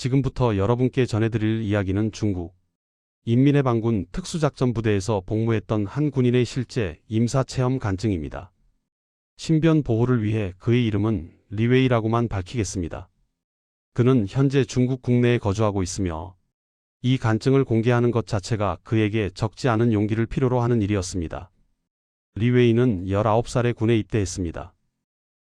지금부터 여러분께 전해드릴 이야기는 중국 인민해방군 특수작전부대에서 복무했던 한 군인의 실제 임사체험 간증입니다. 신변 보호를 위해 그의 이름은 리웨이라고만 밝히겠습니다. 그는 현재 중국 국내에 거주하고 있으며 이 간증을 공개하는 것 자체가 그에게 적지 않은 용기를 필요로 하는 일이었습니다. 리웨이는 19살에 군에 입대했습니다.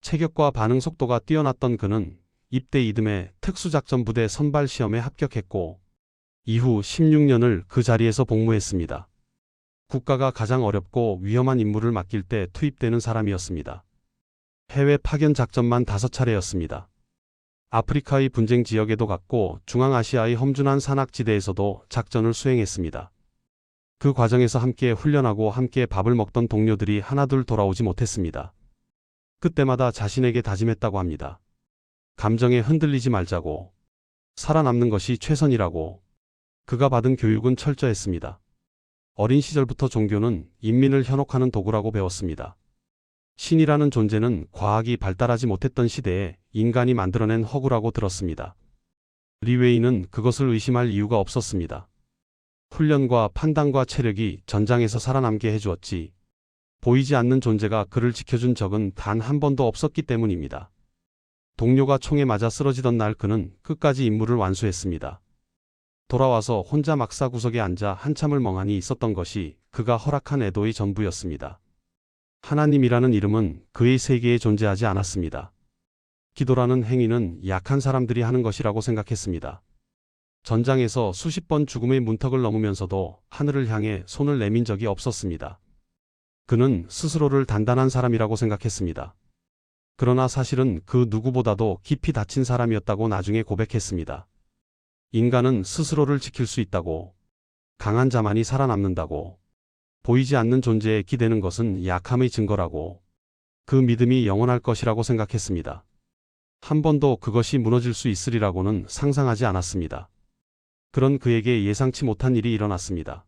체격과 반응 속도가 뛰어났던 그는 입대 이듬해 특수작전부대 선발시험에 합격했고 이후 16년을 그 자리에서 복무했습니다. 국가가 가장 어렵고 위험한 임무를 맡길 때 투입되는 사람이었습니다. 해외 파견 작전만 5차례였습니다. 아프리카의 분쟁 지역에도 갔고 중앙아시아의 험준한 산악지대에서도 작전을 수행했습니다. 그 과정에서 함께 훈련하고 함께 밥을 먹던 동료들이 하나둘 돌아오지 못했습니다. 그때마다 자신에게 다짐했다고 합니다. 감정에 흔들리지 말자고. 살아남는 것이 최선이라고. 그가 받은 교육은 철저했습니다. 어린 시절부터 종교는 인민을 현혹하는 도구라고 배웠습니다. 신이라는 존재는 과학이 발달하지 못했던 시대에 인간이 만들어낸 허구라고 들었습니다. 리웨이는 그것을 의심할 이유가 없었습니다. 훈련과 판단과 체력이 전장에서 살아남게 해주었지 보이지 않는 존재가 그를 지켜준 적은 단 한 번도 없었기 때문입니다. 동료가 총에 맞아 쓰러지던 날 그는 끝까지 임무를 완수했습니다. 돌아와서 혼자 막사구석에 앉아 한참을 멍하니 있었던 것이 그가 허락한 애도의 전부였습니다. 하나님이라는 이름은 그의 세계에 존재하지 않았습니다. 기도라는 행위는 약한 사람들이 하는 것이라고 생각했습니다. 전장에서 수십 번 죽음의 문턱을 넘으면서도 하늘을 향해 손을 내민 적이 없었습니다. 그는 스스로를 단단한 사람이라고 생각했습니다. 그러나 사실은 그 누구보다도 깊이 다친 사람이었다고 나중에 고백했습니다. 인간은 스스로를 지킬 수 있다고, 강한 자만이 살아남는다고, 보이지 않는 존재에 기대는 것은 약함의 증거라고, 그 믿음이 영원할 것이라고 생각했습니다. 한 번도 그것이 무너질 수 있으리라고는 상상하지 않았습니다. 그런 그에게 예상치 못한 일이 일어났습니다.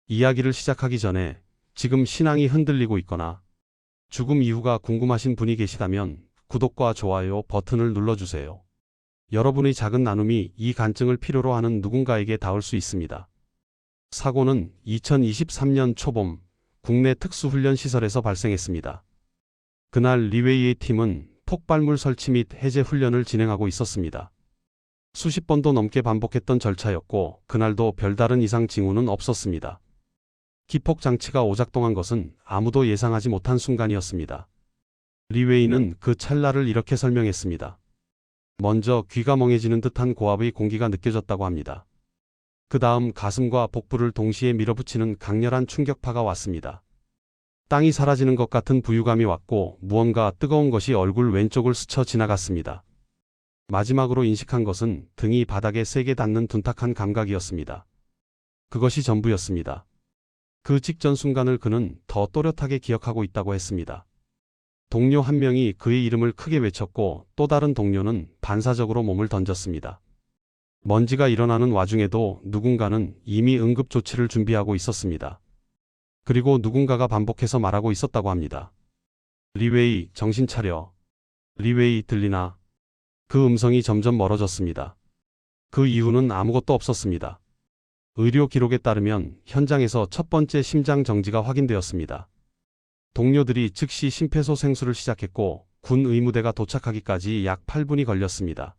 이야기를 시작하기 전에 지금 신앙이 흔들리고 있거나 죽음 이후가 궁금하신 분이 계시다면 구독과 좋아요 버튼을 눌러주세요. 여러분의 작은 나눔이 이 간증을 필요로 하는 누군가에게 닿을 수 있습니다. 사고는 2023년 초봄 국내 특수훈련시설에서 발생했습니다. 그날 리웨이의 팀은 폭발물 설치 및 해제 훈련을 진행하고 있었습니다. 수십 번도 넘게 반복했던 절차였고 그날도 별다른 이상 징후는 없었습니다. 기폭장치가 오작동한 것은 아무도 예상하지 못한 순간이었습니다. 리웨이는 그 찰나를 이렇게 설명했습니다. 먼저 귀가 멍해지는 듯한 고압의 공기가 느껴졌다고 합니다. 그 다음 가슴과 복부를 동시에 밀어붙이는 강렬한 충격파가 왔습니다. 땅이 사라지는 것 같은 부유감이 왔고 무언가 뜨거운 것이 얼굴 왼쪽을 스쳐 지나갔습니다. 마지막으로 인식한 것은 등이 바닥에 세게 닿는 둔탁한 감각이었습니다. 그것이 전부였습니다. 그 직전 순간을 그는 더 또렷하게 기억하고 있다고 했습니다. 동료 한 명이 그의 이름을 크게 외쳤고 또 다른 동료는 반사적으로 몸을 던졌습니다. 먼지가 일어나는 와중에도 누군가는 이미 응급조치를 준비하고 있었습니다. 그리고 누군가가 반복해서 말하고 있었다고 합니다. 리웨이, 정신 차려. 리웨이, 들리나? 그 음성이 점점 멀어졌습니다. 그 이후는 아무것도 없었습니다. 의료 기록에 따르면 현장에서 첫 번째 심장 정지가 확인되었습니다. 동료들이 즉시 심폐소생술을 시작했고 군 의무대가 도착하기까지 약 8분이 걸렸습니다.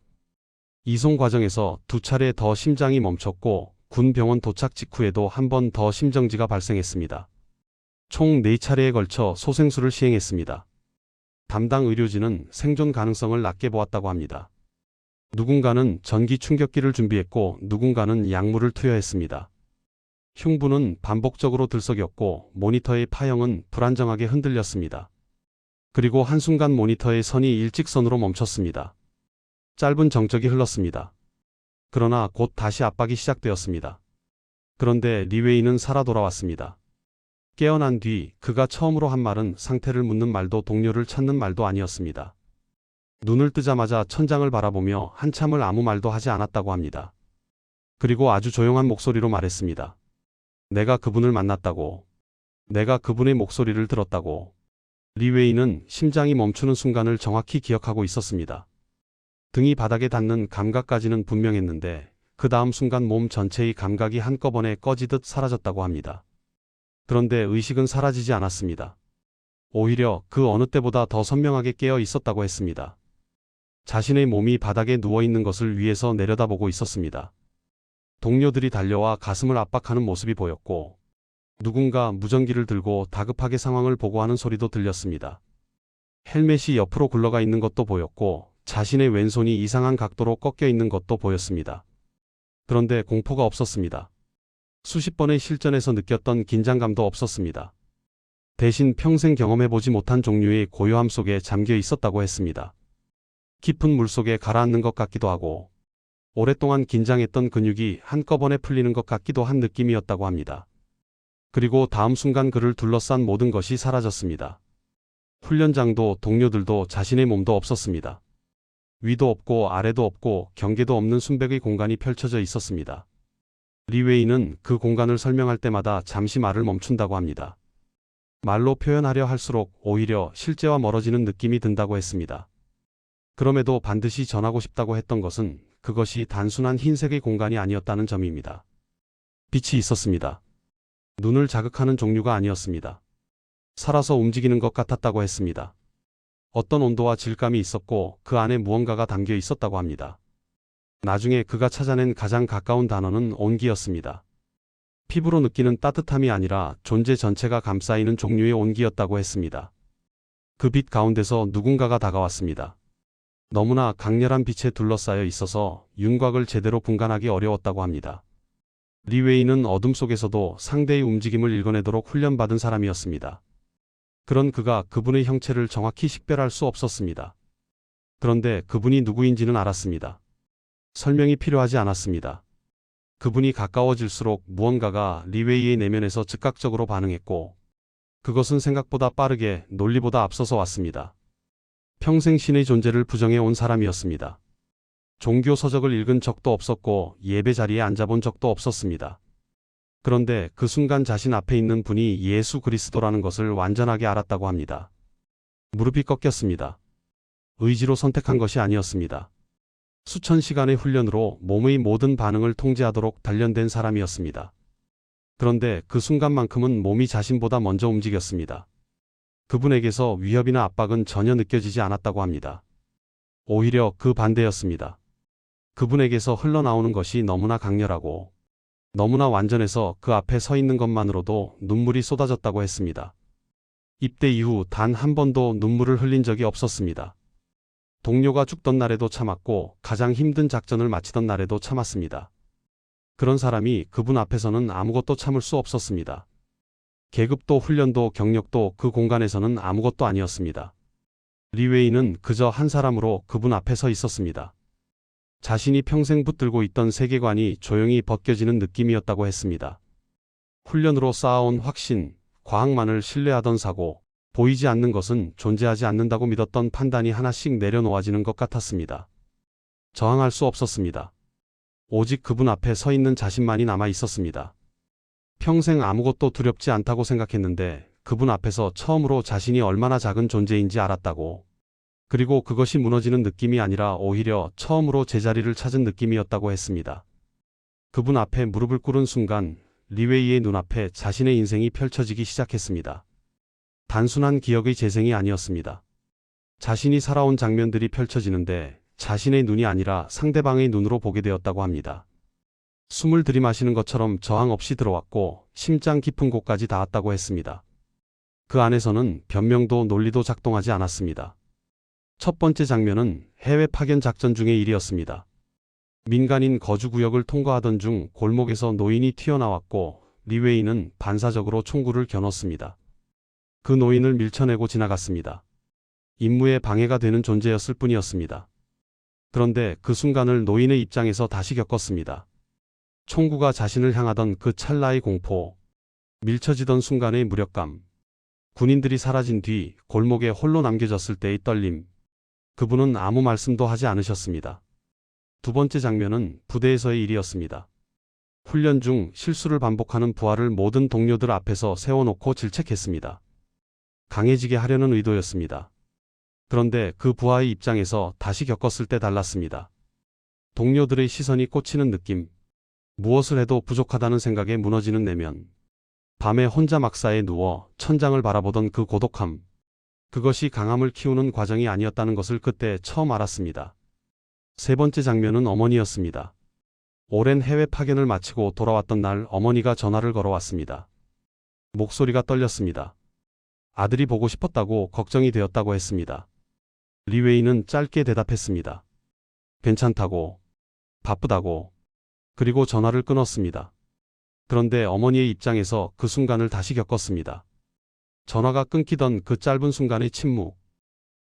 이송 과정에서 2차례 더 심장이 멈췄고 군 병원 도착 직후에도 한 번 더 심정지가 발생했습니다. 총 4차례에 걸쳐 소생술을 시행했습니다. 담당 의료진은 생존 가능성을 낮게 보았다고 합니다. 누군가는 전기 충격기를 준비했고 누군가는 약물을 투여했습니다. 흉부는 반복적으로 들썩였고 모니터의 파형은 불안정하게 흔들렸습니다. 그리고 한순간 모니터의 선이 일직선으로 멈췄습니다. 짧은 정적이 흘렀습니다. 그러나 곧 다시 압박이 시작되었습니다. 그런데 리웨이는 살아 돌아왔습니다. 깨어난 뒤 그가 처음으로 한 말은 상태를 묻는 말도 동료를 찾는 말도 아니었습니다. 눈을 뜨자마자 천장을 바라보며 한참을 아무 말도 하지 않았다고 합니다. 그리고 아주 조용한 목소리로 말했습니다. 내가 그분을 만났다고. 내가 그분의 목소리를 들었다고. 리웨이는 심장이 멈추는 순간을 정확히 기억하고 있었습니다. 등이 바닥에 닿는 감각까지는 분명했는데 그 다음 순간 몸 전체의 감각이 한꺼번에 꺼지듯 사라졌다고 합니다. 그런데 의식은 사라지지 않았습니다. 오히려 그 어느 때보다 더 선명하게 깨어 있었다고 했습니다. 자신의 몸이 바닥에 누워있는 것을 위에서 내려다보고 있었습니다. 동료들이 달려와 가슴을 압박하는 모습이 보였고 누군가 무전기를 들고 다급하게 상황을 보고하는 소리도 들렸습니다. 헬멧이 옆으로 굴러가 있는 것도 보였고 자신의 왼손이 이상한 각도로 꺾여 있는 것도 보였습니다. 그런데 공포가 없었습니다. 수십 번의 실전에서 느꼈던 긴장감도 없었습니다. 대신 평생 경험해보지 못한 종류의 고요함 속에 잠겨 있었다고 했습니다. 깊은 물속에 가라앉는 것 같기도 하고 오랫동안 긴장했던 근육이 한꺼번에 풀리는 것 같기도 한 느낌이었다고 합니다. 그리고 다음 순간 그를 둘러싼 모든 것이 사라졌습니다. 훈련장도 동료들도 자신의 몸도 없었습니다. 위도 없고 아래도 없고 경계도 없는 순백의 공간이 펼쳐져 있었습니다. 리웨이는 그 공간을 설명할 때마다 잠시 말을 멈춘다고 합니다. 말로 표현하려 할수록 오히려 실제와 멀어지는 느낌이 든다고 했습니다. 그럼에도 반드시 전하고 싶다고 했던 것은 그것이 단순한 흰색의 공간이 아니었다는 점입니다. 빛이 있었습니다. 눈을 자극하는 종류가 아니었습니다. 살아서 움직이는 것 같았다고 했습니다. 어떤 온도와 질감이 있었고 그 안에 무언가가 담겨 있었다고 합니다. 나중에 그가 찾아낸 가장 가까운 단어는 온기였습니다. 피부로 느끼는 따뜻함이 아니라 존재 전체가 감싸이는 종류의 온기였다고 했습니다. 그 빛 가운데서 누군가가 다가왔습니다. 너무나 강렬한 빛에 둘러싸여 있어서 윤곽을 제대로 분간하기 어려웠다고 합니다. 리웨이는 어둠 속에서도 상대의 움직임을 읽어내도록 훈련받은 사람이었습니다. 그런 그가 그분의 형체를 정확히 식별할 수 없었습니다. 그런데 그분이 누구인지는 알았습니다. 설명이 필요하지 않았습니다. 그분이 가까워질수록 무언가가 리웨이의 내면에서 즉각적으로 반응했고 그것은 생각보다 빠르게 논리보다 앞서서 왔습니다. 평생 신의 존재를 부정해 온 사람이었습니다. 종교 서적을 읽은 적도 없었고 예배 자리에 앉아본 적도 없었습니다. 그런데 그 순간 자신 앞에 있는 분이 예수 그리스도라는 것을 완전하게 알았다고 합니다. 무릎이 꺾였습니다. 의지로 선택한 것이 아니었습니다. 수천 시간의 훈련으로 몸의 모든 반응을 통제하도록 단련된 사람이었습니다. 그런데 그 순간만큼은 몸이 자신보다 먼저 움직였습니다. 그분에게서 위협이나 압박은 전혀 느껴지지 않았다고 합니다. 오히려 그 반대였습니다. 그분에게서 흘러나오는 것이 너무나 강렬하고 너무나 완전해서 그 앞에 서 있는 것만으로도 눈물이 쏟아졌다고 했습니다. 입대 이후 단 한 번도 눈물을 흘린 적이 없었습니다. 동료가 죽던 날에도 참았고 가장 힘든 작전을 마치던 날에도 참았습니다. 그런 사람이 그분 앞에서는 아무것도 참을 수 없었습니다. 계급도 훈련도 경력도 그 공간에서는 아무것도 아니었습니다. 리웨이는 그저 한 사람으로 그분 앞에 서 있었습니다. 자신이 평생 붙들고 있던 세계관이 조용히 벗겨지는 느낌이었다고 했습니다. 훈련으로 쌓아온 확신, 과학만을 신뢰하던 사고, 보이지 않는 것은 존재하지 않는다고 믿었던 판단이 하나씩 내려놓아지는 것 같았습니다. 저항할 수 없었습니다. 오직 그분 앞에 서 있는 자신만이 남아 있었습니다. 평생 아무것도 두렵지 않다고 생각했는데 그분 앞에서 처음으로 자신이 얼마나 작은 존재인지 알았다고. 그리고 그것이 무너지는 느낌이 아니라 오히려 처음으로 제자리를 찾은 느낌이었다고 했습니다. 그분 앞에 무릎을 꿇은 순간 리웨이의 눈앞에 자신의 인생이 펼쳐지기 시작했습니다. 단순한 기억의 재생이 아니었습니다. 자신이 살아온 장면들이 펼쳐지는데 자신의 눈이 아니라 상대방의 눈으로 보게 되었다고 합니다. 숨을 들이마시는 것처럼 저항 없이 들어왔고 심장 깊은 곳까지 닿았다고 했습니다. 그 안에서는 변명도 논리도 작동하지 않았습니다. 첫 번째 장면은 해외 파견 작전 중의 일이었습니다. 민간인 거주구역을 통과하던 중 골목에서 노인이 튀어나왔고 리웨이는 반사적으로 총구를 겨눴습니다. 그 노인을 밀쳐내고 지나갔습니다. 임무에 방해가 되는 존재였을 뿐이었습니다. 그런데 그 순간을 노인의 입장에서 다시 겪었습니다. 총구가 자신을 향하던 그 찰나의 공포, 밀쳐지던 순간의 무력감, 군인들이 사라진 뒤 골목에 홀로 남겨졌을 때의 떨림, 그분은 아무 말씀도 하지 않으셨습니다. 두 번째 장면은 부대에서의 일이었습니다. 훈련 중 실수를 반복하는 부하를 모든 동료들 앞에서 세워놓고 질책했습니다. 강해지게 하려는 의도였습니다. 그런데 그 부하의 입장에서 다시 겪었을 때 달랐습니다. 동료들의 시선이 꽂히는 느낌, 무엇을 해도 부족하다는 생각에 무너지는 내면, 밤에 혼자 막사에 누워 천장을 바라보던 그 고독함, 그것이 강함을 키우는 과정이 아니었다는 것을 그때 처음 알았습니다. 세 번째 장면은 어머니였습니다. 오랜 해외 파견을 마치고 돌아왔던 날 어머니가 전화를 걸어왔습니다. 목소리가 떨렸습니다. 아들이 보고 싶었다고 걱정이 되었다고 했습니다. 리웨이는 짧게 대답했습니다. 괜찮다고, 바쁘다고, 그리고 전화를 끊었습니다. 그런데 어머니의 입장에서 그 순간을 다시 겪었습니다. 전화가 끊기던 그 짧은 순간의 침묵.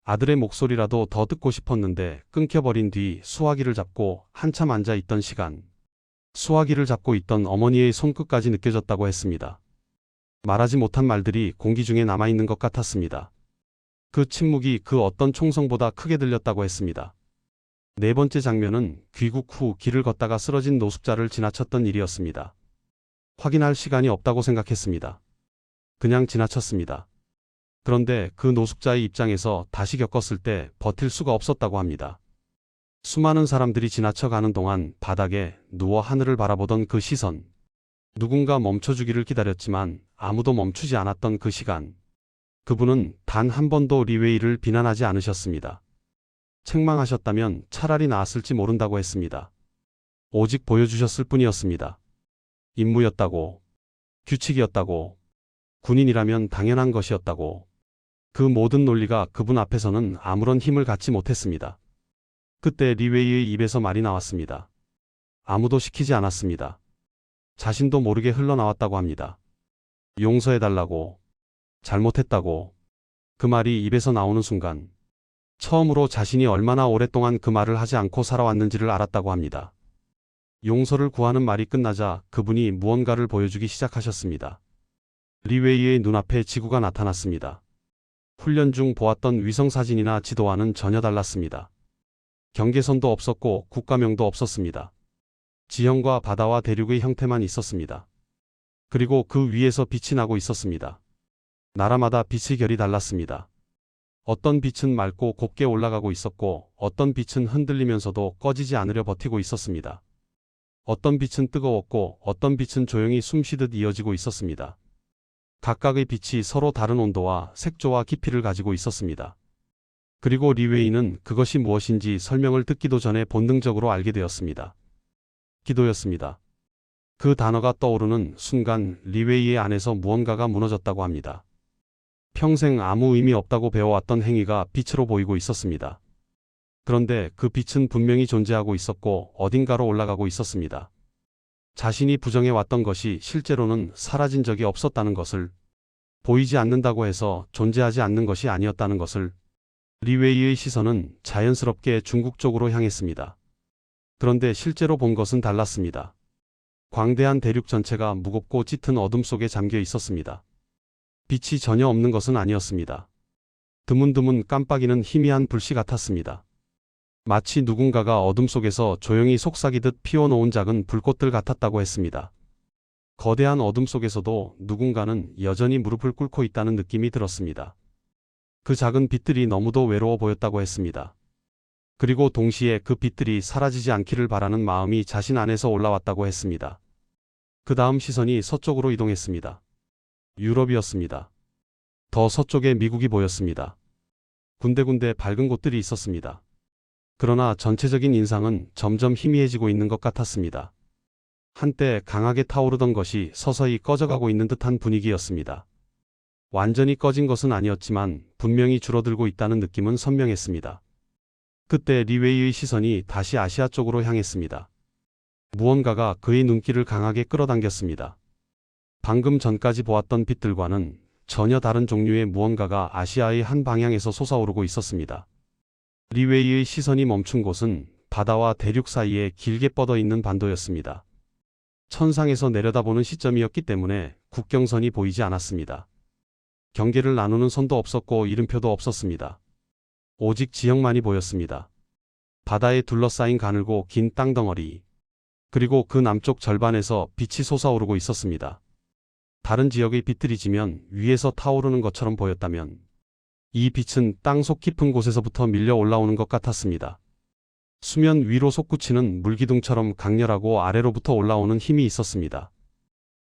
아들의 목소리라도 더 듣고 싶었는데 끊겨버린 뒤 수화기를 잡고 한참 앉아 있던 시간. 수화기를 잡고 있던 어머니의 손끝까지 느껴졌다고 했습니다. 말하지 못한 말들이 공기 중에 남아있는 것 같았습니다. 그 침묵이 그 어떤 총성보다 크게 들렸다고 했습니다. 네 번째 장면은 귀국 후 길을 걷다가 쓰러진 노숙자를 지나쳤던 일이었습니다. 확인할 시간이 없다고 생각했습니다. 그냥 지나쳤습니다. 그런데 그 노숙자의 입장에서 다시 겪었을 때 버틸 수가 없었다고 합니다. 수많은 사람들이 지나쳐가는 동안 바닥에 누워 하늘을 바라보던 그 시선. 누군가 멈춰주기를 기다렸지만 아무도 멈추지 않았던 그 시간. 그분은 단 한 번도 리웨이를 비난하지 않으셨습니다. 책망하셨다면 차라리 나았을지 모른다고 했습니다. 오직 보여주셨을 뿐이었습니다. 임무였다고, 규칙이었다고, 군인이라면 당연한 것이었다고. 그 모든 논리가 그분 앞에서는 아무런 힘을 갖지 못했습니다. 그때 리웨이의 입에서 말이 나왔습니다. 아무도 시키지 않았습니다. 자신도 모르게 흘러나왔다고 합니다. 용서해달라고, 잘못했다고. 그 말이 입에서 나오는 순간 처음으로 자신이 얼마나 오랫동안 그 말을 하지 않고 살아왔는지를 알았다고 합니다. 용서를 구하는 말이 끝나자 그분이 무언가를 보여주기 시작하셨습니다. 리웨이의 눈앞에 지구가 나타났습니다. 훈련 중 보았던 위성사진이나 지도와는 전혀 달랐습니다. 경계선도 없었고 국가명도 없었습니다. 지형과 바다와 대륙의 형태만 있었습니다. 그리고 그 위에서 빛이 나고 있었습니다. 나라마다 빛의 결이 달랐습니다. 어떤 빛은 맑고 곱게 올라가고 있었고 어떤 빛은 흔들리면서도 꺼지지 않으려 버티고 있었습니다. 어떤 빛은 뜨거웠고 어떤 빛은 조용히 숨쉬듯 이어지고 있었습니다. 각각의 빛이 서로 다른 온도와 색조와 깊이를 가지고 있었습니다. 그리고 리웨이는 그것이 무엇인지 설명을 듣기도 전에 본능적으로 알게 되었습니다. 기도였습니다. 그 단어가 떠오르는 순간 리웨이의 안에서 무언가가 무너졌다고 합니다. 평생 아무 의미 없다고 배워왔던 행위가 빛으로 보이고 있었습니다. 그런데 그 빛은 분명히 존재하고 있었고 어딘가로 올라가고 있었습니다. 자신이 부정해왔던 것이 실제로는 사라진 적이 없었다는 것을, 보이지 않는다고 해서 존재하지 않는 것이 아니었다는 것을. 리웨이의 시선은 자연스럽게 중국 쪽으로 향했습니다. 그런데 실제로 본 것은 달랐습니다. 광대한 대륙 전체가 무겁고 짙은 어둠 속에 잠겨 있었습니다. 빛이 전혀 없는 것은 아니었습니다. 드문드문 깜빡이는 희미한 불씨 같았습니다. 마치 누군가가 어둠 속에서 조용히 속삭이듯 피워놓은 작은 불꽃들 같았다고 했습니다. 거대한 어둠 속에서도 누군가는 여전히 무릎을 꿇고 있다는 느낌이 들었습니다. 그 작은 빛들이 너무도 외로워 보였다고 했습니다. 그리고 동시에 그 빛들이 사라지지 않기를 바라는 마음이 자신 안에서 올라왔다고 했습니다. 그 다음 시선이 서쪽으로 이동했습니다. 유럽이었습니다. 더 서쪽에 미국이 보였습니다. 군데군데 밝은 곳들이 있었습니다. 그러나 전체적인 인상은 점점 희미해지고 있는 것 같았습니다. 한때 강하게 타오르던 것이 서서히 꺼져가고 있는 듯한 분위기였습니다. 완전히 꺼진 것은 아니었지만 분명히 줄어들고 있다는 느낌은 선명했습니다. 그때 리웨이의 시선이 다시 아시아 쪽으로 향했습니다. 무언가가 그의 눈길을 강하게 끌어당겼습니다. 방금 전까지 보았던 빛들과는 전혀 다른 종류의 무언가가 아시아의 한 방향에서 솟아오르고 있었습니다. 리웨이의 시선이 멈춘 곳은 바다와 대륙 사이에 길게 뻗어 있는 반도였습니다. 천상에서 내려다보는 시점이었기 때문에 국경선이 보이지 않았습니다. 경계를 나누는 선도 없었고 이름표도 없었습니다. 오직 지형만이 보였습니다. 바다에 둘러싸인 가늘고 긴 땅덩어리, 그리고 그 남쪽 절반에서 빛이 솟아오르고 있었습니다. 다른 지역의 빛들이 지면 위에서 타오르는 것처럼 보였다면 이 빛은 땅속 깊은 곳에서부터 밀려 올라오는 것 같았습니다. 수면 위로 솟구치는 물기둥처럼 강렬하고 아래로부터 올라오는 힘이 있었습니다.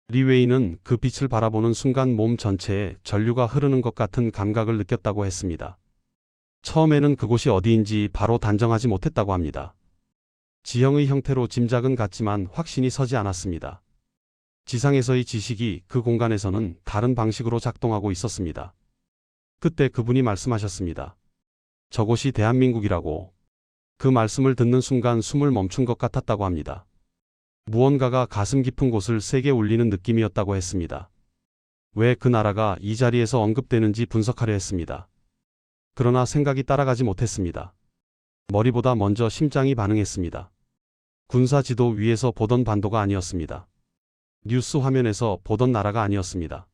리웨이는 그 빛을 바라보는 순간 몸 전체에 전류가 흐르는 것 같은 감각을 느꼈다고 했습니다. 처음에는 그곳이 어디인지 바로 단정하지 못했다고 합니다. 지형의 형태로 짐작은 갔지만 확신이 서지 않았습니다. 지상에서의 지식이 그 공간에서는 다른 방식으로 작동하고 있었습니다. 그때 그분이 말씀하셨습니다. 저곳이 대한민국이라고. 그 말씀을 듣는 순간 숨을 멈춘 것 같았다고 합니다. 무언가가 가슴 깊은 곳을 세게 울리는 느낌이었다고 했습니다. 왜 그 나라가 이 자리에서 언급되는지 분석하려 했습니다. 그러나 생각이 따라가지 못했습니다. 머리보다 먼저 심장이 반응했습니다. 군사 지도 위에서 보던 반도가 아니었습니다. 뉴스 화면에서 보던 나라가 아니었습니다.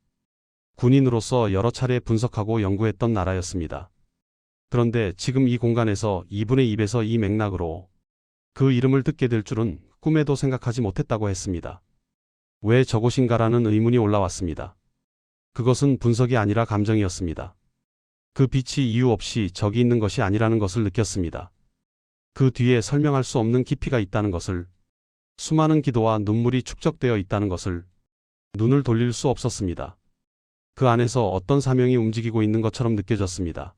군인으로서 여러 차례 분석하고 연구했던 나라였습니다. 그런데 지금 이 공간에서 이분의 입에서 이 맥락으로 그 이름을 듣게 될 줄은 꿈에도 생각하지 못했다고 했습니다. 왜 저곳인가라는 의문이 올라왔습니다. 그것은 분석이 아니라 감정이었습니다. 그 빛이 이유 없이 저기 있는 것이 아니라는 것을 느꼈습니다. 그 뒤에 설명할 수 없는 깊이가 있다는 것을, 수많은 기도와 눈물이 축적되어 있다는 것을 눈을 돌릴 수 없었습니다. 그 안에서 어떤 사명이 움직이고 있는 것처럼 느껴졌습니다.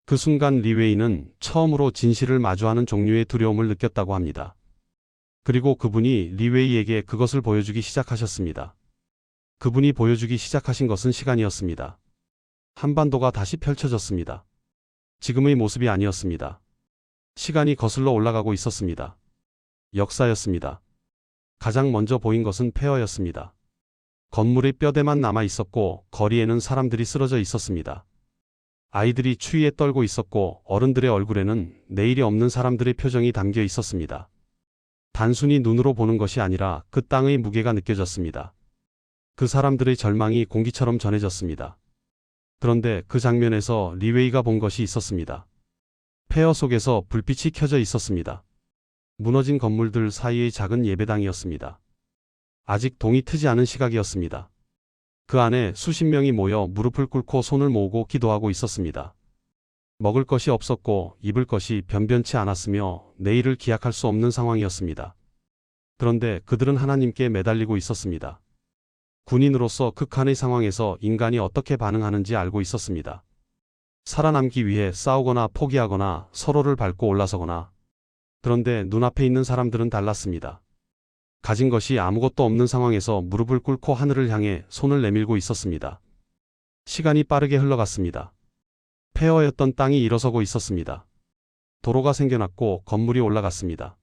그 순간 리웨이는 처음으로 진실을 마주하는 종류의 두려움을 느꼈다고 합니다. 그리고 그분이 리웨이에게 그것을 보여주기 시작하셨습니다. 그분이 보여주기 시작하신 것은 시간이었습니다. 한반도가 다시 펼쳐졌습니다. 지금의 모습이 아니었습니다. 시간이 거슬러 올라가고 있었습니다. 역사였습니다. 가장 먼저 보인 것은 폐허였습니다. 건물의 뼈대만 남아 있었고 거리에는 사람들이 쓰러져 있었습니다. 아이들이 추위에 떨고 있었고 어른들의 얼굴에는 내일이 없는 사람들의 표정이 담겨 있었습니다. 단순히 눈으로 보는 것이 아니라 그 땅의 무게가 느껴졌습니다. 그 사람들의 절망이 공기처럼 전해졌습니다. 그런데 그 장면에서 리웨이가 본 것이 있었습니다. 폐허 속에서 불빛이 켜져 있었습니다. 무너진 건물들 사이의 작은 예배당이었습니다. 아직 동이 트지 않은 시각이었습니다. 그 안에 수십 명이 모여 무릎을 꿇고 손을 모으고 기도하고 있었습니다. 먹을 것이 없었고 입을 것이 변변치 않았으며 내일을 기약할 수 없는 상황이었습니다. 그런데 그들은 하나님께 매달리고 있었습니다. 군인으로서 극한의 상황에서 인간이 어떻게 반응하는지 알고 있었습니다. 살아남기 위해 싸우거나 포기하거나 서로를 밟고 올라서거나. 그런데 눈앞에 있는 사람들은 달랐습니다. 가진 것이 아무것도 없는 상황에서 무릎을 꿇고 하늘을 향해 손을 내밀고 있었습니다. 시간이 빠르게 흘러갔습니다. 폐허였던 땅이 일어서고 있었습니다. 도로가 생겨났고 건물이 올라갔습니다.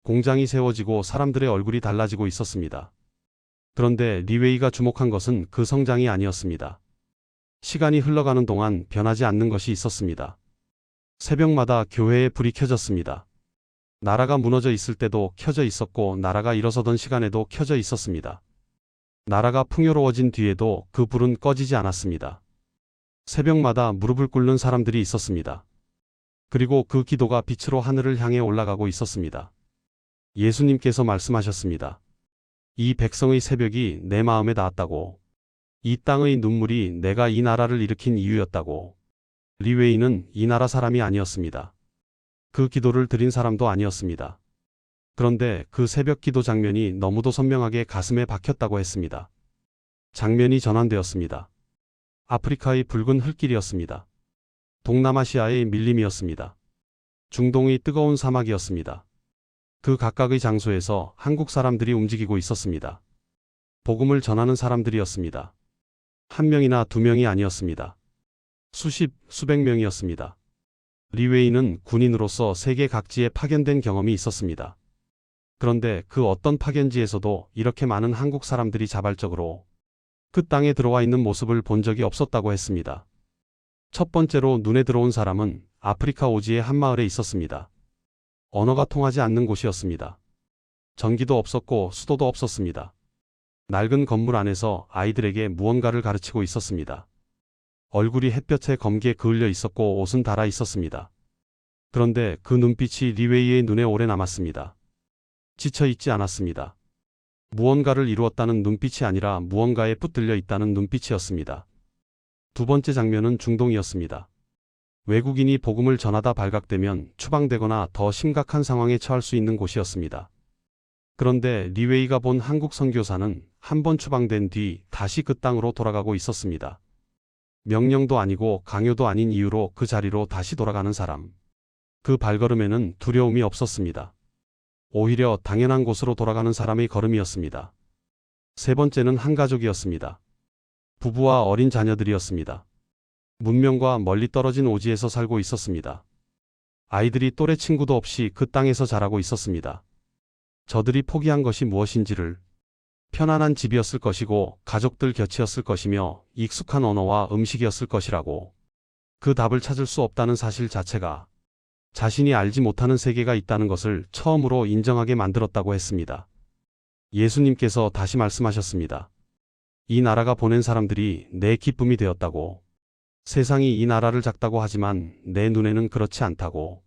공장이 세워지고 사람들의 얼굴이 달라지고 있었습니다. 그런데 리웨이가 주목한 것은 그 성장이 아니었습니다. 시간이 흘러가는 동안 변하지 않는 것이 있었습니다. 새벽마다 교회에 불이 켜졌습니다. 나라가 무너져 있을 때도 켜져 있었고 나라가 일어서던 시간에도 켜져 있었습니다. 나라가 풍요로워진 뒤에도 그 불은 꺼지지 않았습니다. 새벽마다 무릎을 꿇는 사람들이 있었습니다. 그리고 그 기도가 빛으로 하늘을 향해 올라가고 있었습니다. 예수님께서 말씀하셨습니다. 이 백성의 새벽이 내 마음에 닿았다고. 이 땅의 눈물이 내가 이 나라를 일으킨 이유였다고. 리웨이는 이 나라 사람이 아니었습니다. 그 기도를 드린 사람도 아니었습니다. 그런데 그 새벽 기도 장면이 너무도 선명하게 가슴에 박혔다고 했습니다. 장면이 전환되었습니다. 아프리카의 붉은 흙길이었습니다. 동남아시아의 밀림이었습니다. 중동의 뜨거운 사막이었습니다. 그 각각의 장소에서 한국 사람들이 움직이고 있었습니다. 복음을 전하는 사람들이었습니다. 한 명이나 두 명이 아니었습니다. 수십, 수백 명이었습니다. 리웨이는 군인으로서 세계 각지에 파견된 경험이 있었습니다. 그런데 그 어떤 파견지에서도 이렇게 많은 한국 사람들이 자발적으로 그 땅에 들어와 있는 모습을 본 적이 없었다고 했습니다. 첫 번째로 눈에 들어온 사람은 아프리카 오지의 한 마을에 있었습니다. 언어가 통하지 않는 곳이었습니다. 전기도 없었고 수도도 없었습니다. 낡은 건물 안에서 아이들에게 무언가를 가르치고 있었습니다. 얼굴이 햇볕에 검게 그을려 있었고 옷은 닳아 있었습니다. 그런데 그 눈빛이 리웨이의 눈에 오래 남았습니다. 지쳐 있지 않았습니다. 무언가를 이루었다는 눈빛이 아니라 무언가에 붙들려 있다는 눈빛이었습니다. 두 번째 장면은 중동이었습니다. 외국인이 복음을 전하다 발각되면 추방되거나 더 심각한 상황에 처할 수 있는 곳이었습니다. 그런데 리웨이가 본 한국 선교사는 한 번 추방된 뒤 다시 그 땅으로 돌아가고 있었습니다. 명령도 아니고 강요도 아닌 이유로 그 자리로 다시 돌아가는 사람. 그 발걸음에는 두려움이 없었습니다. 오히려 당연한 곳으로 돌아가는 사람의 걸음이었습니다. 세 번째는 한 가족이었습니다. 부부와 어린 자녀들이었습니다. 문명과 멀리 떨어진 오지에서 살고 있었습니다. 아이들이 또래 친구도 없이 그 땅에서 자라고 있었습니다. 저들이 포기한 것이 무엇인지를, 편안한 집이었을 것이고 가족들 곁이었을 것이며 익숙한 언어와 음식이었을 것이라고, 그 답을 찾을 수 없다는 사실 자체가 자신이 알지 못하는 세계가 있다는 것을 처음으로 인정하게 만들었다고 했습니다. 예수님께서 다시 말씀하셨습니다. 이 나라가 보낸 사람들이 내 기쁨이 되었다고. 세상이 이 나라를 작다고 하지만 내 눈에는 그렇지 않다고.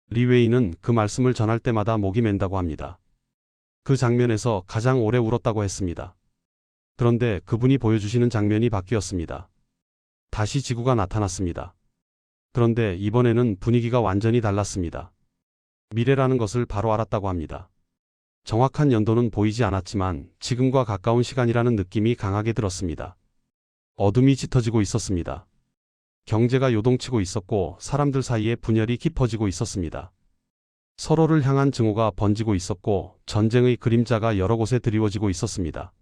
리웨이는 그 말씀을 전할 때마다 목이 맨다고 합니다. 그 장면에서 가장 오래 울었다고 했습니다. 그런데 그분이 보여주시는 장면이 바뀌었습니다. 다시 지구가 나타났습니다. 그런데 이번에는 분위기가 완전히 달랐습니다. 미래라는 것을 바로 알았다고 합니다. 정확한 연도는 보이지 않았지만 지금과 가까운 시간이라는 느낌이 강하게 들었습니다. 어둠이 짙어지고 있었습니다. 경제가 요동치고 있었고 사람들 사이에 분열이 깊어지고 있었습니다. 서로를 향한 증오가 번지고 있었고 전쟁의 그림자가 여러 곳에 드리워지고 있었습니다.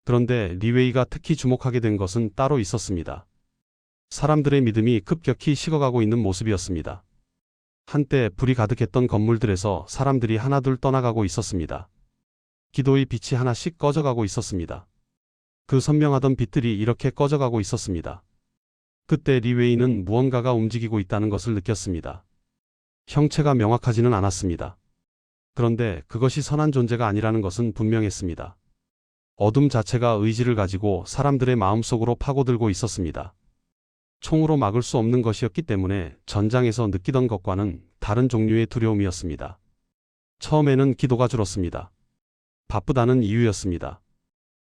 그런데 리웨이가 특히 주목하게 된 것은 따로 있었습니다. 사람들의 믿음이 급격히 식어가고 있는 모습이었습니다. 한때 불이 가득했던 건물들에서 사람들이 하나둘 떠나가고 있었습니다. 기도의 빛이 하나씩 꺼져가고 있었습니다. 그 선명하던 빛들이 이렇게 꺼져가고 있었습니다. 그때 리웨이는 무언가가 움직이고 있다는 것을 느꼈습니다. 형체가 명확하지는 않았습니다. 그런데 그것이 선한 존재가 아니라는 것은 분명했습니다. 어둠 자체가 의지를 가지고 사람들의 마음속으로 파고들고 있었습니다. 총으로 막을 수 없는 것이었기 때문에 전장에서 느끼던 것과는 다른 종류의 두려움이었습니다. 처음에는 기도가 줄었습니다. 바쁘다는 이유였습니다.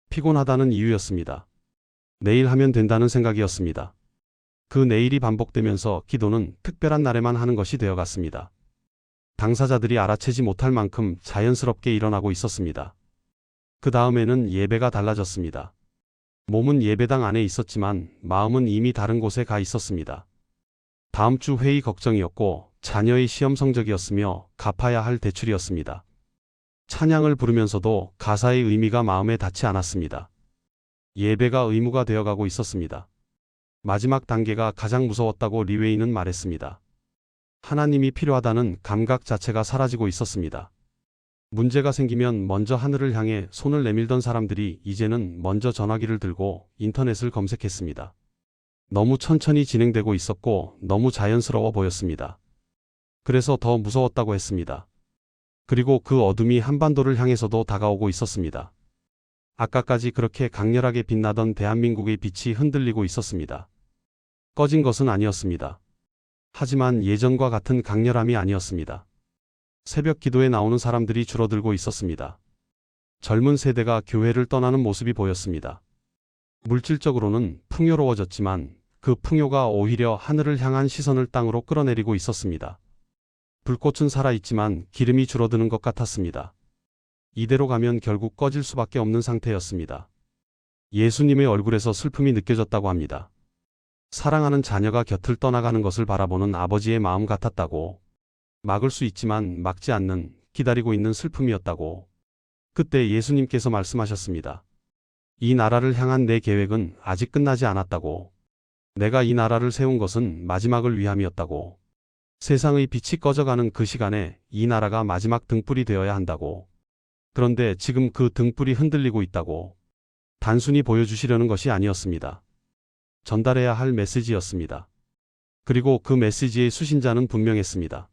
피곤하다는 이유였습니다. 내일 하면 된다는 생각이었습니다. 그 내일이 반복되면서 기도는 특별한 날에만 하는 것이 되어갔습니다. 당사자들이 알아채지 못할 만큼 자연스럽게 일어나고 있었습니다. 그 다음에는 예배가 달라졌습니다. 몸은 예배당 안에 있었지만 마음은 이미 다른 곳에 가 있었습니다. 다음 주 회의 걱정이었고 자녀의 시험 성적이었으며 갚아야 할 대출이었습니다. 찬양을 부르면서도 가사의 의미가 마음에 닿지 않았습니다. 예배가 의무가 되어가고 있었습니다. 마지막 단계가 가장 무서웠다고 리웨이는 말했습니다. 하나님이 필요하다는 감각 자체가 사라지고 있었습니다. 문제가 생기면 먼저 하늘을 향해 손을 내밀던 사람들이 이제는 먼저 전화기를 들고 인터넷을 검색했습니다. 너무 천천히 진행되고 있었고 너무 자연스러워 보였습니다. 그래서 더 무서웠다고 했습니다. 그리고 그 어둠이 한반도를 향해서도 다가오고 있었습니다. 아까까지 그렇게 강렬하게 빛나던 대한민국의 빛이 흔들리고 있었습니다. 꺼진 것은 아니었습니다. 하지만 예전과 같은 강렬함이 아니었습니다. 새벽 기도에 나오는 사람들이 줄어들고 있었습니다. 젊은 세대가 교회를 떠나는 모습이 보였습니다. 물질적으로는 풍요로워졌지만 그 풍요가 오히려 하늘을 향한 시선을 땅으로 끌어내리고 있었습니다. 불꽃은 살아있지만 기름이 줄어드는 것 같았습니다. 이대로 가면 결국 꺼질 수밖에 없는 상태였습니다. 예수님의 얼굴에서 슬픔이 느껴졌다고 합니다. 사랑하는 자녀가 곁을 떠나가는 것을 바라보는 아버지의 마음 같았다고. 막을 수 있지만 막지 않는, 기다리고 있는 슬픔이었다고. 그때 예수님께서 말씀하셨습니다. 이 나라를 향한 내 계획은 아직 끝나지 않았다고. 내가 이 나라를 세운 것은 마지막을 위함이었다고. 세상의 빛이 꺼져가는 그 시간에 이 나라가 마지막 등불이 되어야 한다고. 그런데 지금 그 등불이 흔들리고 있다고. 단순히 보여주시려는 것이 아니었습니다. 전달해야 할 메시지였습니다. 그리고 그 메시지의 수신자는 분명했습니다.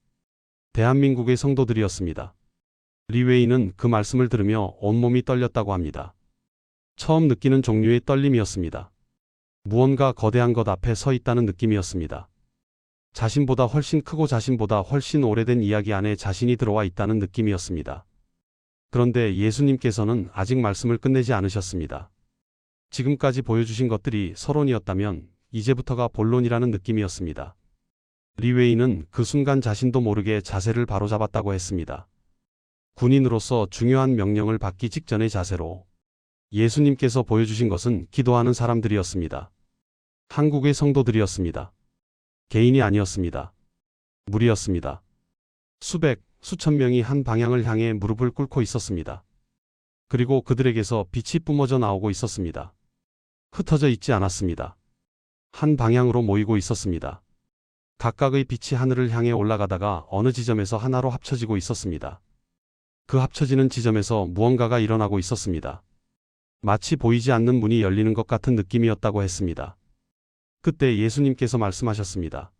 대한민국의 성도들이었습니다. 리웨이는 그 말씀을 들으며 온몸이 떨렸다고 합니다. 처음 느끼는 종류의 떨림이었습니다. 무언가 거대한 것 앞에 서 있다는 느낌이었습니다. 자신보다 훨씬 크고 자신보다 훨씬 오래된 이야기 안에 자신이 들어와 있다는 느낌이었습니다. 그런데 예수님께서는 아직 말씀을 끝내지 않으셨습니다. 지금까지 보여주신 것들이 서론이었다면 이제부터가 본론이라는 느낌이었습니다. 리웨이는 그 순간 자신도 모르게 자세를 바로잡았다고 했습니다. 군인으로서 중요한 명령을 받기 직전의 자세로 예수님께서 보여주신 것은 기도하는 사람들이었습니다. 한국의 성도들이었습니다. 개인이 아니었습니다. 무리였습니다. 수백, 수천 명이 한 방향을 향해 무릎을 꿇고 있었습니다. 그리고 그들에게서 빛이 뿜어져 나오고 있었습니다. 흩어져 있지 않았습니다. 한 방향으로 모이고 있었습니다. 각각의 빛이 하늘을 향해 올라가다가 어느 지점에서 하나로 합쳐지고 있었습니다. 그 합쳐지는 지점에서 무언가가 일어나고 있었습니다. 마치 보이지 않는 문이 열리는 것 같은 느낌이었다고 했습니다. 그때 예수님께서 말씀하셨습니다.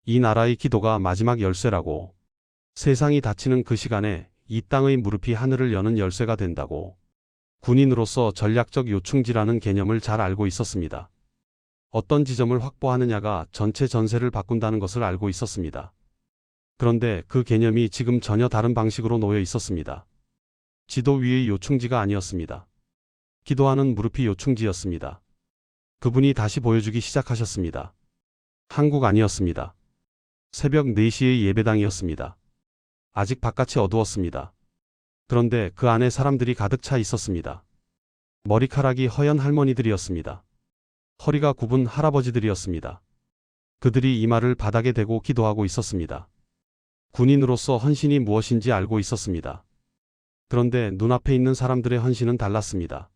이 나라의 기도가 마지막 열쇠라고. 세상이 닫히는 그 시간에 이 땅의 무릎이 하늘을 여는 열쇠가 된다고. 군인으로서 전략적 요충지라는 개념을 잘 알고 있었습니다. 어떤 지점을 확보하느냐가 전체 전세를 바꾼다는 것을 알고 있었습니다. 그런데 그 개념이 지금 전혀 다른 방식으로 놓여 있었습니다. 지도 위의 요충지가 아니었습니다. 기도하는 무릎이 요충지였습니다. 그분이 다시 보여주기 시작하셨습니다. 한국 아니었습니다. 새벽 4시의 예배당이었습니다. 아직 바깥이 어두웠습니다. 그런데 그 안에 사람들이 가득 차 있었습니다. 머리카락이 허연 할머니들이었습니다. 허리가 굽은 할아버지들이었습니다. 그들이 이마를 바닥에 대고 기도하고 있었습니다. 군인으로서 헌신이 무엇인지 알고 있었습니다. 그런데 눈앞에 있는 사람들의 헌신은 달랐습니다.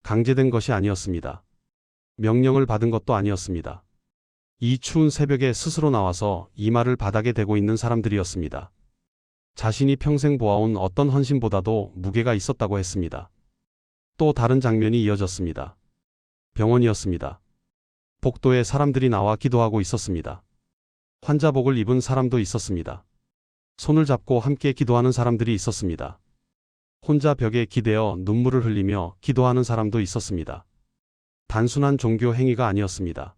강제된 것이 아니었습니다. 명령을 받은 것도 아니었습니다. 이 추운 새벽에 스스로 나와서 이마를 바닥에 대고 있는 사람들이었습니다. 자신이 평생 보아온 어떤 헌신보다도 무게가 있었다고 했습니다. 또 다른 장면이 이어졌습니다. 병원이었습니다. 복도에 사람들이 나와 기도하고 있었습니다. 환자복을 입은 사람도 있었습니다. 손을 잡고 함께 기도하는 사람들이 있었습니다. 혼자 벽에 기대어 눈물을 흘리며 기도하는 사람도 있었습니다. 단순한 종교 행위가 아니었습니다.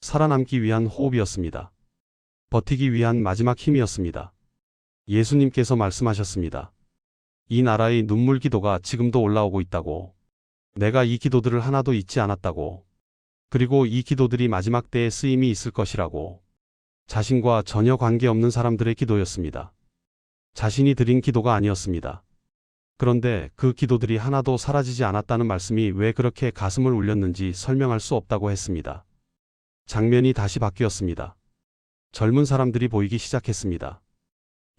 살아남기 위한 호흡이었습니다. 버티기 위한 마지막 힘이었습니다. 예수님께서 말씀하셨습니다. 이 나라의 눈물 기도가 지금도 올라오고 있다고. 내가 이 기도들을 하나도 잊지 않았다고. 그리고 이 기도들이 마지막 때에 쓰임이 있을 것이라고. 자신과 전혀 관계없는 사람들의 기도였습니다. 자신이 드린 기도가 아니었습니다. 그런데 그 기도들이 하나도 사라지지 않았다는 말씀이 왜 그렇게 가슴을 울렸는지 설명할 수 없다고 했습니다. 장면이 다시 바뀌었습니다. 젊은 사람들이 보이기 시작했습니다.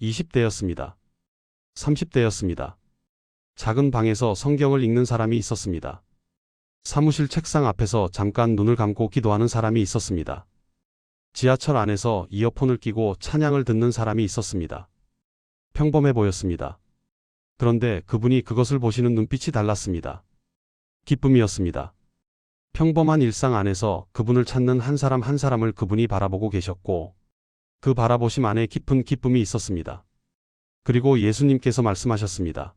20대였습니다. 30대였습니다. 작은 방에서 성경을 읽는 사람이 있었습니다. 사무실 책상 앞에서 잠깐 눈을 감고 기도하는 사람이 있었습니다. 지하철 안에서 이어폰을 끼고 찬양을 듣는 사람이 있었습니다. 평범해 보였습니다. 그런데 그분이 그것을 보시는 눈빛이 달랐습니다. 기쁨이었습니다. 평범한 일상 안에서 그분을 찾는 한 사람 한 사람을 그분이 바라보고 계셨고 그 바라보심 안에 깊은 기쁨이 있었습니다. 그리고 예수님께서 말씀하셨습니다.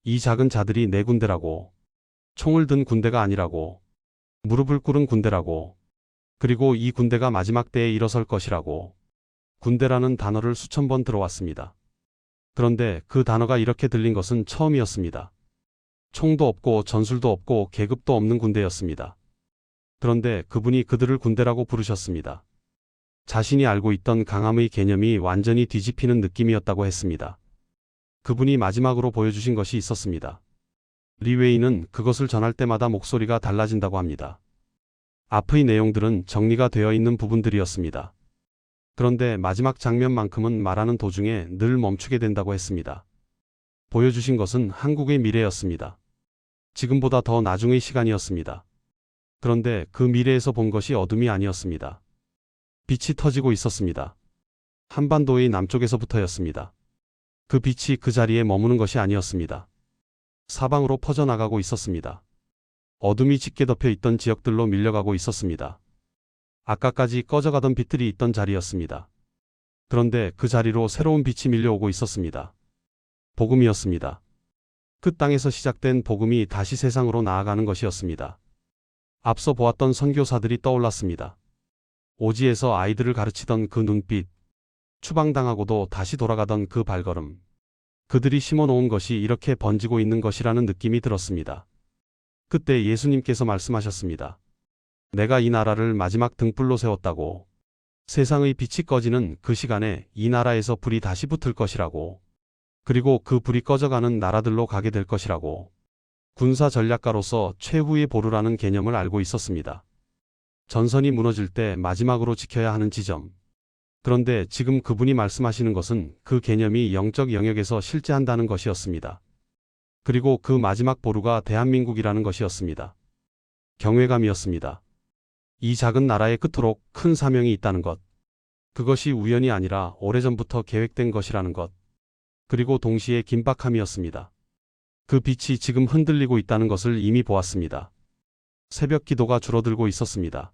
이 작은 자들이 내 군대라고. 총을 든 군대가 아니라고. 무릎을 꿇은 군대라고. 그리고 이 군대가 마지막 때에 일어설 것이라고. 군대라는 단어를 수천 번 들어왔습니다. 그런데 그 단어가 이렇게 들린 것은 처음이었습니다. 총도 없고 전술도 없고 계급도 없는 군대였습니다. 그런데 그분이 그들을 군대라고 부르셨습니다. 자신이 알고 있던 강함의 개념이 완전히 뒤집히는 느낌이었다고 했습니다. 그분이 마지막으로 보여주신 것이 있었습니다. 리웨이는 그것을 전할 때마다 목소리가 달라진다고 합니다. 앞의 내용들은 정리가 되어 있는 부분들이었습니다. 그런데 마지막 장면만큼은 말하는 도중에 늘 멈추게 된다고 했습니다. 보여주신 것은 한국의 미래였습니다. 지금보다 더 나중의 시간이었습니다. 그런데 그 미래에서 본 것이 어둠이 아니었습니다. 빛이 터지고 있었습니다. 한반도의 남쪽에서부터였습니다. 그 빛이 그 자리에 머무는 것이 아니었습니다. 사방으로 퍼져나가고 있었습니다. 어둠이 짙게 덮여 있던 지역들로 밀려가고 있었습니다. 아까까지 꺼져가던 빛들이 있던 자리였습니다. 그런데 그 자리로 새로운 빛이 밀려오고 있었습니다. 복음이었습니다. 그 땅에서 시작된 복음이 다시 세상으로 나아가는 것이었습니다. 앞서 보았던 선교사들이 떠올랐습니다. 오지에서 아이들을 가르치던 그 눈빛, 추방당하고도 다시 돌아가던 그 발걸음, 그들이 심어놓은 것이 이렇게 번지고 있는 것이라는 느낌이 들었습니다. 그때 예수님께서 말씀하셨습니다. 내가 이 나라를 마지막 등불로 세웠다고. 세상의 빛이 꺼지는 그 시간에 이 나라에서 불이 다시 붙을 것이라고. 그리고 그 불이 꺼져가는 나라들로 가게 될 것이라고. 군사 전략가로서 최후의 보루라는 개념을 알고 있었습니다. 전선이 무너질 때 마지막으로 지켜야 하는 지점. 그런데 지금 그분이 말씀하시는 것은 그 개념이 영적 영역에서 실제한다는 것이었습니다. 그리고 그 마지막 보루가 대한민국이라는 것이었습니다. 경외감이었습니다. 이 작은 나라의 끝으로 큰 사명이 있다는 것. 그것이 우연이 아니라 오래전부터 계획된 것이라는 것. 그리고 동시에 긴박함이었습니다. 그 빛이 지금 흔들리고 있다는 것을 이미 보았습니다. 새벽 기도가 줄어들고 있었습니다.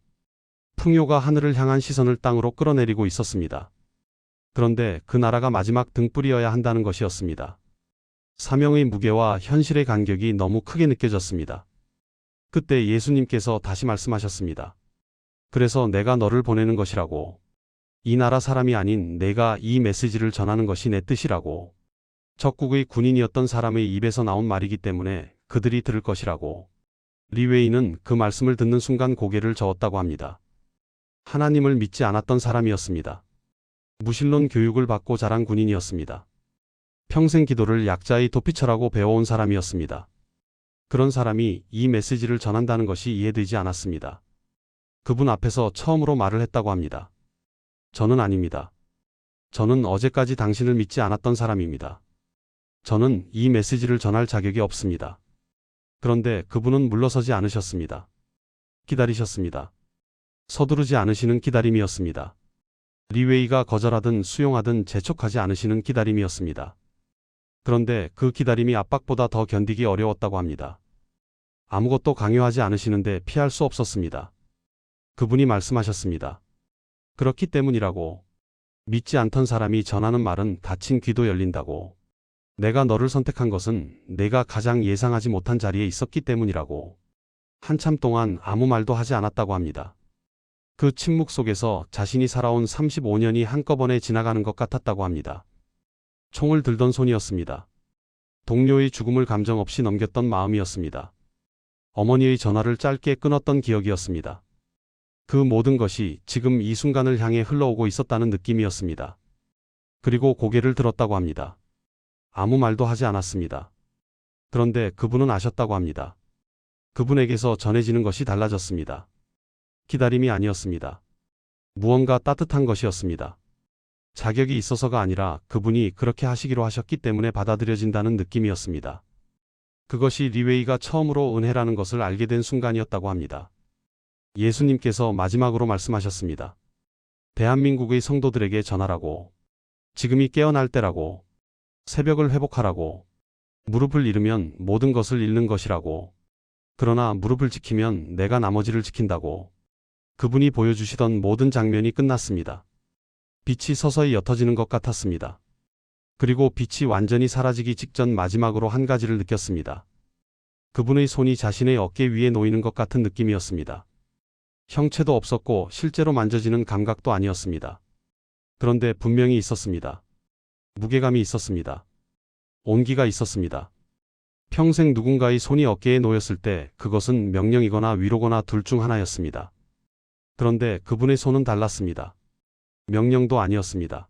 풍요가 하늘을 향한 시선을 땅으로 끌어내리고 있었습니다. 그런데 그 나라가 마지막 등불이어야 한다는 것이었습니다. 사명의 무게와 현실의 간격이 너무 크게 느껴졌습니다. 그때 예수님께서 다시 말씀하셨습니다. 그래서 내가 너를 보내는 것이라고. 이 나라 사람이 아닌 내가 이 메시지를 전하는 것이 내 뜻이라고. 적국의 군인이었던 사람의 입에서 나온 말이기 때문에 그들이 들을 것이라고. 리웨이는 그 말씀을 듣는 순간 고개를 저었다고 합니다. 하나님을 믿지 않았던 사람이었습니다. 무신론 교육을 받고 자란 군인이었습니다. 평생 기도를 약자의 도피처라고 배워온 사람이었습니다. 그런 사람이 이 메시지를 전한다는 것이 이해되지 않았습니다. 그분 앞에서 처음으로 말을 했다고 합니다. 저는 아닙니다. 저는 어제까지 당신을 믿지 않았던 사람입니다. 저는 이 메시지를 전할 자격이 없습니다. 그런데 그분은 물러서지 않으셨습니다. 기다리셨습니다. 서두르지 않으시는 기다림이었습니다. 리웨이가 거절하든 수용하든 재촉하지 않으시는 기다림이었습니다. 그런데 그 기다림이 압박보다 더 견디기 어려웠다고 합니다. 아무것도 강요하지 않으시는데 피할 수 없었습니다. 그분이 말씀하셨습니다. 그렇기 때문이라고. 믿지 않던 사람이 전하는 말은 닫힌 귀도 열린다고. 내가 너를 선택한 것은 내가 가장 예상하지 못한 자리에 있었기 때문이라고. 한참 동안 아무 말도 하지 않았다고 합니다. 그 침묵 속에서 자신이 살아온 35년이 한꺼번에 지나가는 것 같았다고 합니다. 총을 들던 손이었습니다. 동료의 죽음을 감정 없이 넘겼던 마음이었습니다. 어머니의 전화를 짧게 끊었던 기억이었습니다. 그 모든 것이 지금 이 순간을 향해 흘러오고 있었다는 느낌이었습니다. 그리고 고개를 들었다고 합니다. 아무 말도 하지 않았습니다. 그런데 그분은 아셨다고 합니다. 그분에게서 전해지는 것이 달라졌습니다. 기다림이 아니었습니다. 무언가 따뜻한 것이었습니다. 자격이 있어서가 아니라 그분이 그렇게 하시기로 하셨기 때문에 받아들여진다는 느낌이었습니다. 그것이 리웨이가 처음으로 은혜라는 것을 알게 된 순간이었다고 합니다. 예수님께서 마지막으로 말씀하셨습니다. 대한민국의 성도들에게 전하라고. 지금이 깨어날 때라고. 새벽을 회복하라고. 무릎을 잃으면 모든 것을 잃는 것이라고. 그러나 무릎을 지키면 내가 나머지를 지킨다고. 그분이 보여주시던 모든 장면이 끝났습니다. 빛이 서서히 옅어지는 것 같았습니다. 그리고 빛이 완전히 사라지기 직전 마지막으로 한 가지를 느꼈습니다. 그분의 손이 자신의 어깨 위에 놓이는 것 같은 느낌이었습니다. 형체도 없었고 실제로 만져지는 감각도 아니었습니다. 그런데 분명히 있었습니다. 무게감이 있었습니다. 온기가 있었습니다. 평생 누군가의 손이 어깨에 놓였을 때 그것은 명령이거나 위로거나 둘 중 하나였습니다. 그런데 그분의 손은 달랐습니다. 명령도 아니었습니다.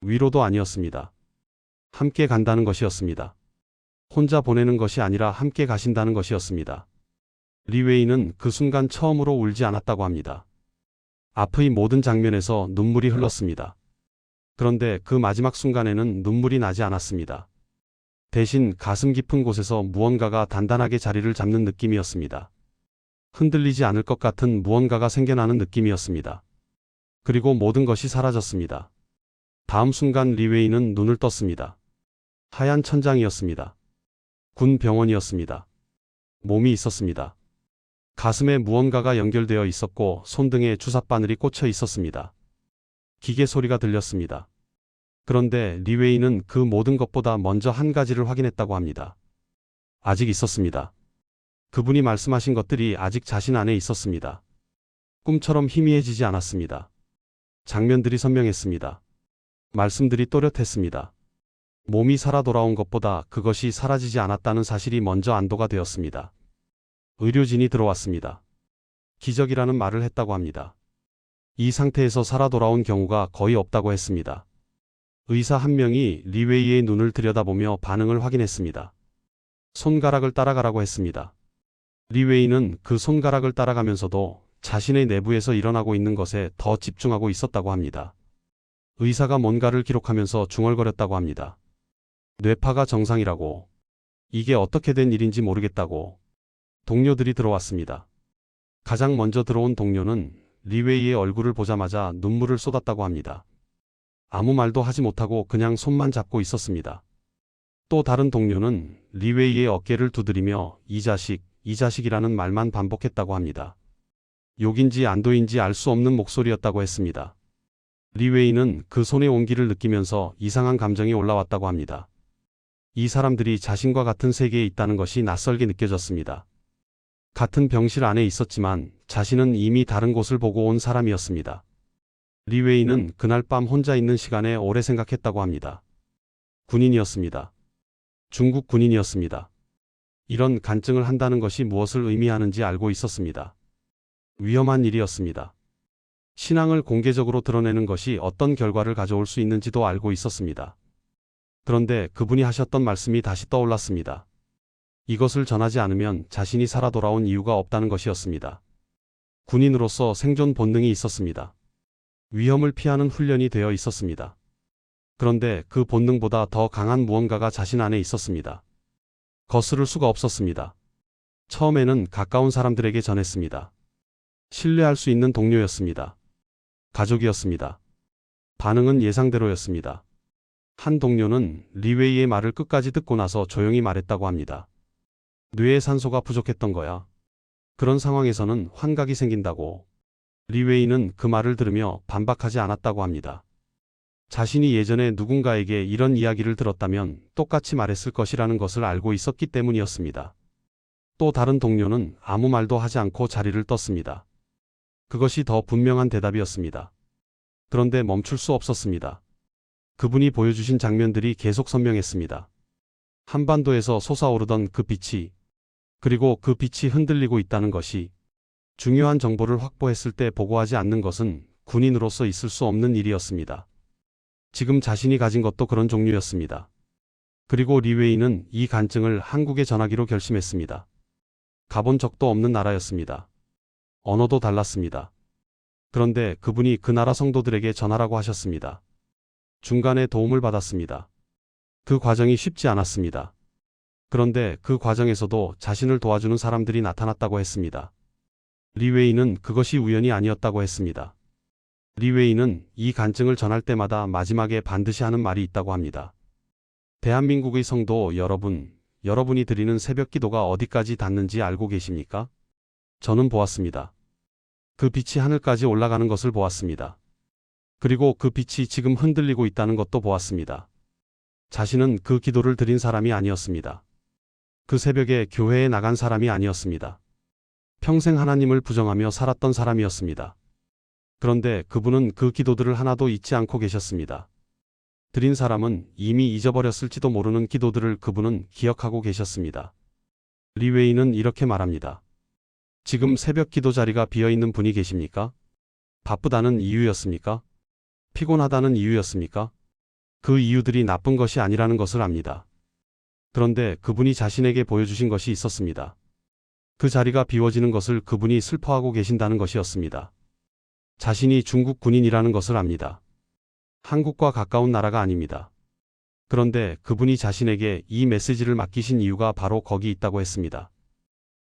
위로도 아니었습니다. 함께 간다는 것이었습니다. 혼자 보내는 것이 아니라 함께 가신다는 것이었습니다. 리웨이는 그 순간 처음으로 울지 않았다고 합니다. 앞의 모든 장면에서 눈물이 흘렀습니다. 그런데 그 마지막 순간에는 눈물이 나지 않았습니다. 대신 가슴 깊은 곳에서 무언가가 단단하게 자리를 잡는 느낌이었습니다. 흔들리지 않을 것 같은 무언가가 생겨나는 느낌이었습니다. 그리고 모든 것이 사라졌습니다. 다음 순간 리웨이는 눈을 떴습니다. 하얀 천장이었습니다. 군 병원이었습니다. 몸이 있었습니다. 가슴에 무언가가 연결되어 있었고 손등에 주삿바늘이 꽂혀 있었습니다. 기계 소리가 들렸습니다. 그런데 리웨이는 그 모든 것보다 먼저 한 가지를 확인했다고 합니다. 아직 있었습니다. 그분이 말씀하신 것들이 아직 자신 안에 있었습니다. 꿈처럼 희미해지지 않았습니다. 장면들이 선명했습니다. 말씀들이 또렷했습니다. 몸이 살아 돌아온 것보다 그것이 사라지지 않았다는 사실이 먼저 안도가 되었습니다. 의료진이 들어왔습니다. 기적이라는 말을 했다고 합니다. 이 상태에서 살아 돌아온 경우가 거의 없다고 했습니다. 의사 한 명이 리웨이의 눈을 들여다보며 반응을 확인했습니다. 손가락을 따라가라고 했습니다. 리웨이는 그 손가락을 따라가면서도 자신의 내부에서 일어나고 있는 것에 더 집중하고 있었다고 합니다. 의사가 뭔가를 기록하면서 중얼거렸다고 합니다. 뇌파가 정상이라고. 이게 어떻게 된 일인지 모르겠다고. 동료들이 들어왔습니다. 가장 먼저 들어온 동료는 리웨이의 얼굴을 보자마자 눈물을 쏟았다고 합니다. 아무 말도 하지 못하고 그냥 손만 잡고 있었습니다. 또 다른 동료는 리웨이의 어깨를 두드리며 이 자식이라는 말만 반복했다고 합니다. 욕인지 안도인지 알 수 없는 목소리였다고 했습니다. 리웨이는 그 손의 온기를 느끼면서 이상한 감정이 올라왔다고 합니다. 이 사람들이 자신과 같은 세계에 있다는 것이 낯설게 느껴졌습니다. 같은 병실 안에 있었지만 자신은 이미 다른 곳을 보고 온 사람이었습니다. 리웨이는 그날 밤 혼자 있는 시간에 오래 생각했다고 합니다. 군인이었습니다. 중국 군인이었습니다. 이런 간증을 한다는 것이 무엇을 의미하는지 알고 있었습니다. 위험한 일이었습니다. 신앙을 공개적으로 드러내는 것이 어떤 결과를 가져올 수 있는지도 알고 있었습니다. 그런데 그분이 하셨던 말씀이 다시 떠올랐습니다. 이것을 전하지 않으면 자신이 살아 돌아온 이유가 없다는 것이었습니다. 군인으로서 생존 본능이 있었습니다. 위험을 피하는 훈련이 되어 있었습니다. 그런데 그 본능보다 더 강한 무언가가 자신 안에 있었습니다. 거스를 수가 없었습니다. 처음에는 가까운 사람들에게 전했습니다. 신뢰할 수 있는 동료였습니다. 가족이었습니다. 반응은 예상대로였습니다. 한 동료는 리웨이의 말을 끝까지 듣고 나서 조용히 말했다고 합니다. 뇌에 산소가 부족했던 거야. 그런 상황에서는 환각이 생긴다고. 리웨이는 그 말을 들으며 반박하지 않았다고 합니다. 자신이 예전에 누군가에게 이런 이야기를 들었다면 똑같이 말했을 것이라는 것을 알고 있었기 때문이었습니다. 또 다른 동료는 아무 말도 하지 않고 자리를 떴습니다. 그것이 더 분명한 대답이었습니다. 그런데 멈출 수 없었습니다. 그분이 보여주신 장면들이 계속 선명했습니다. 한반도에서 솟아오르던 그 빛이, 그리고 그 빛이 흔들리고 있다는 것이, 중요한 정보를 확보했을 때 보고하지 않는 것은 군인으로서 있을 수 없는 일이었습니다. 지금 자신이 가진 것도 그런 종류였습니다. 그리고 리웨이는 이 간증을 한국에 전하기로 결심했습니다. 가본 적도 없는 나라였습니다. 언어도 달랐습니다. 그런데 그분이 그 나라 성도들에게 전하라고 하셨습니다. 중간에 도움을 받았습니다. 그 과정이 쉽지 않았습니다. 그런데 그 과정에서도 자신을 도와주는 사람들이 나타났다고 했습니다. 리웨이는 그것이 우연이 아니었다고 했습니다. 리웨이는 이 간증을 전할 때마다 마지막에 반드시 하는 말이 있다고 합니다. 대한민국의 성도 여러분, 여러분이 드리는 새벽 기도가 어디까지 닿는지 알고 계십니까? 저는 보았습니다. 그 빛이 하늘까지 올라가는 것을 보았습니다. 그리고 그 빛이 지금 흔들리고 있다는 것도 보았습니다. 자신은 그 기도를 드린 사람이 아니었습니다. 그 새벽에 교회에 나간 사람이 아니었습니다. 평생 하나님을 부정하며 살았던 사람이었습니다. 그런데 그분은 그 기도들을 하나도 잊지 않고 계셨습니다. 드린 사람은 이미 잊어버렸을지도 모르는 기도들을 그분은 기억하고 계셨습니다. 리웨이는 이렇게 말합니다. 지금 새벽 기도 자리가 비어있는 분이 계십니까? 바쁘다는 이유였습니까? 피곤하다는 이유였습니까? 그 이유들이 나쁜 것이 아니라는 것을 압니다. 그런데 그분이 자신에게 보여주신 것이 있었습니다. 그 자리가 비워지는 것을 그분이 슬퍼하고 계신다는 것이었습니다. 자신이 중국 군인이라는 것을 압니다. 한국과 가까운 나라가 아닙니다. 그런데 그분이 자신에게 이 메시지를 맡기신 이유가 바로 거기 있다고 했습니다.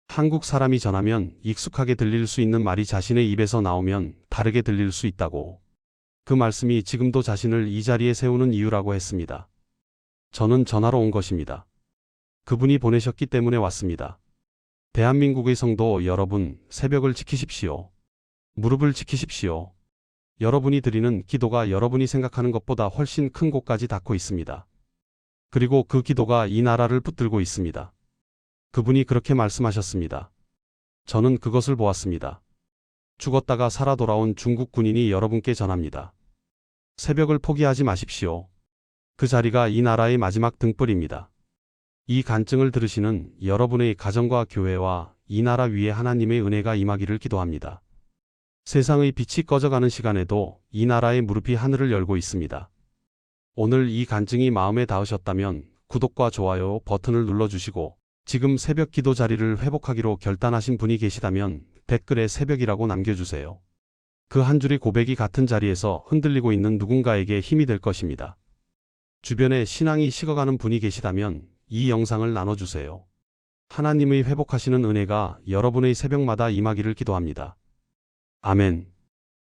한국 사람이 전하면 익숙하게 들릴 수 있는 말이 자신의 입에서 나오면 다르게 들릴 수 있다고. 그 말씀이 지금도 자신을 이 자리에 세우는 이유라고 했습니다. 저는 전하러 온 것입니다. 그분이 보내셨기 때문에 왔습니다. 대한민국의 성도 여러분, 새벽을 지키십시오. 무릎을 지키십시오. 여러분이 드리는 기도가 여러분이 생각하는 것보다 훨씬 큰 곳까지 닿고 있습니다. 그리고 그 기도가 이 나라를 붙들고 있습니다. 그분이 그렇게 말씀하셨습니다. 저는 그것을 보았습니다. 죽었다가 살아 돌아온 중국 군인이 여러분께 전합니다. 새벽을 포기하지 마십시오. 그 자리가 이 나라의 마지막 등불입니다. 이 간증을 들으시는 여러분의 가정과 교회와 이 나라 위에 하나님의 은혜가 임하기를 기도합니다. 세상의 빛이 꺼져가는 시간에도 이 나라의 무릎이 하늘을 열고 있습니다. 오늘 이 간증이 마음에 닿으셨다면 구독과 좋아요 버튼을 눌러주시고, 지금 새벽 기도 자리를 회복하기로 결단하신 분이 계시다면 댓글에 새벽이라고 남겨주세요. 그 한 줄의 고백이 같은 자리에서 흔들리고 있는 누군가에게 힘이 될 것입니다. 주변에 신앙이 식어가는 분이 계시다면 이 영상을 나눠주세요. 하나님의 회복하시는 은혜가 여러분의 새벽마다 임하기를 기도합니다. 아멘.